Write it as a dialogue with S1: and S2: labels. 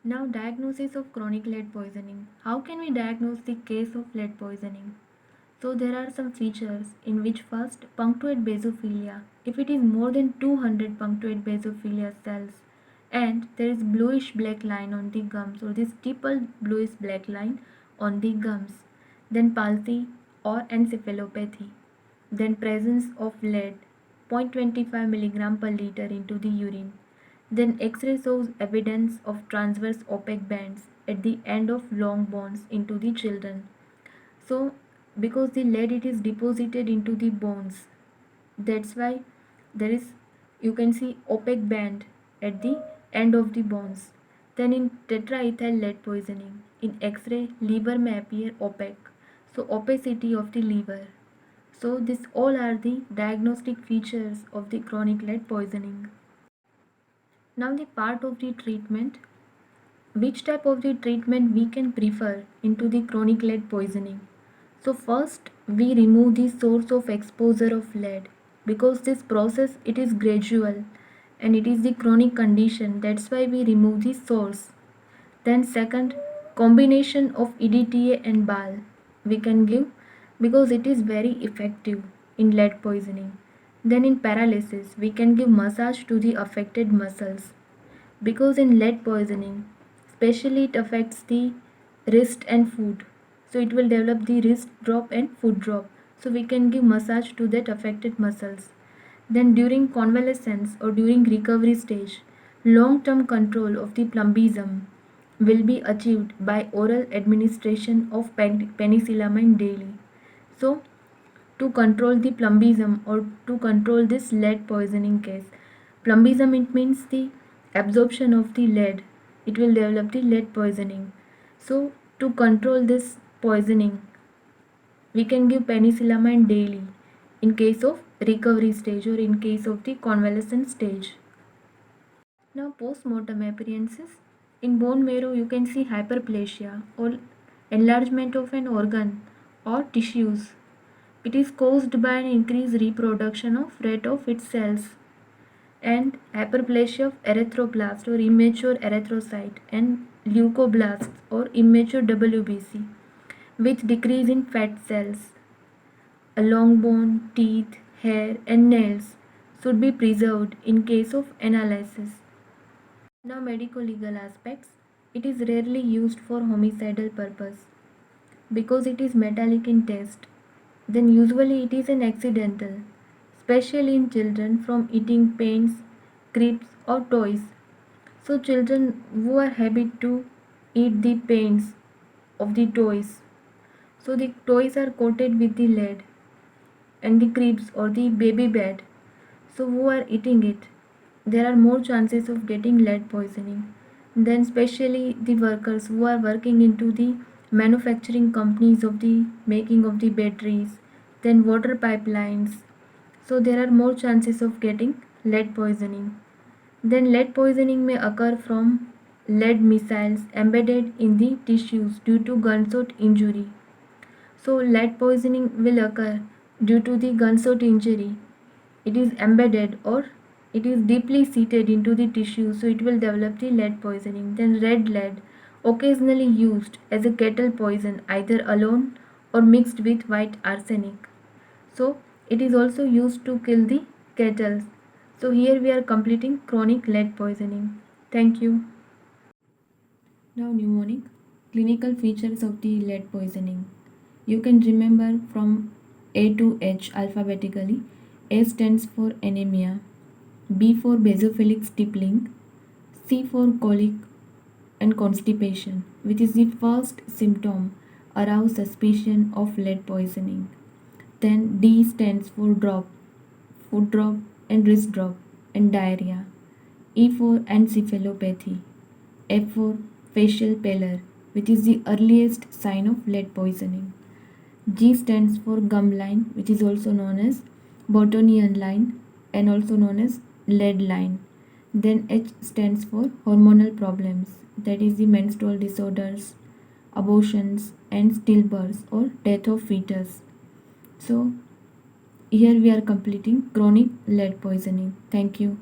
S1: Now, diagnosis of chronic lead poisoning. How can we diagnose the case of lead poisoning? So, there are some features in which first, punctuate basophilia. If it is more than 200 punctuate basophilia cells and there is bluish black line on the gums or this stippled bluish black line on the gums, then palsy or encephalopathy, then presence of lead 0.25 milligram per liter into the urine, then X-ray shows evidence of transverse opaque bands at the end of long bones into the children. So, because the lead it is deposited into the bones, that's why there is, you can see opaque band at the end of the bones. Then in tetraethyl lead poisoning, in X-ray, liver may appear opaque. So opacity of the liver. So this all are the diagnostic features of the chronic lead poisoning. Now the part of the treatment. Which type of the treatment we can prefer into the chronic lead poisoning? So first we remove the source of exposure of lead, because this process it is gradual and it is the chronic condition, that's why we remove the source. Then second, combination of EDTA and BAL we can give, because it is very effective in lead poisoning. Then in paralysis we can give massage to the affected muscles, because in lead poisoning especially it affects the wrist and foot, so it will develop the wrist drop and foot drop, so we can give massage to that affected muscles. Then during convalescence or during recovery stage, long term control of the plumbism will be achieved by oral administration of penicillamine daily. So to control the plumbism or to control this lead poisoning case. Plumbism it means the absorption of the lead. It will develop the lead poisoning. So to control this poisoning, we can give penicillamine daily in case of recovery stage or in case of the convalescent stage. Now post-mortem appearances. In bone marrow you can see hyperplasia or enlargement of an organ or tissues. It is caused by an increased reproduction of rate of its cells and hyperplasia of erythroblast or immature erythrocyte and leucoblasts or immature WBC with decrease in fat cells. A long bone, teeth, hair and nails should be preserved in case of analysis. Now medico-legal aspects. It is rarely used for homicidal purpose because it is metallic in taste. Then usually it is an accidental, especially in children from eating paints, crisps or toys. So children who are habit to eat the paints of the toys. So the toys are coated with the lead and the crisps or the baby bed. So who are eating it, there are more chances of getting lead poisoning. Then especially the workers who are working into the manufacturing companies of the making of the batteries, then water pipelines. So there are more chances of getting lead poisoning. Then lead poisoning may occur from lead missiles embedded in the tissues due to gunshot injury. So lead poisoning will occur due to the gunshot injury. It is embedded or it is deeply seated into the tissue, so it will develop the lead poisoning. Then red lead, occasionally used as a cattle poison either alone or mixed with white arsenic. So it is also used to kill the cattle. So here we are completing chronic lead poisoning. Thank you. Now mnemonic, clinical features of the lead poisoning. You can remember from A to H alphabetically. A stands for anemia, B for basophilic stippling, C for colic and constipation, which is the first symptom arouse suspicion of lead poisoning. Then D stands for drop, foot drop and wrist drop and diarrhea. E for encephalopathy. F for facial pallor, which is the earliest sign of lead poisoning. G stands for gum line, which is also known as Botonian line and also known as lead line. Then H stands for hormonal problems, that is the menstrual disorders, abortions and stillbirths or death of fetus. So here we are completing chronic lead poisoning. Thank you.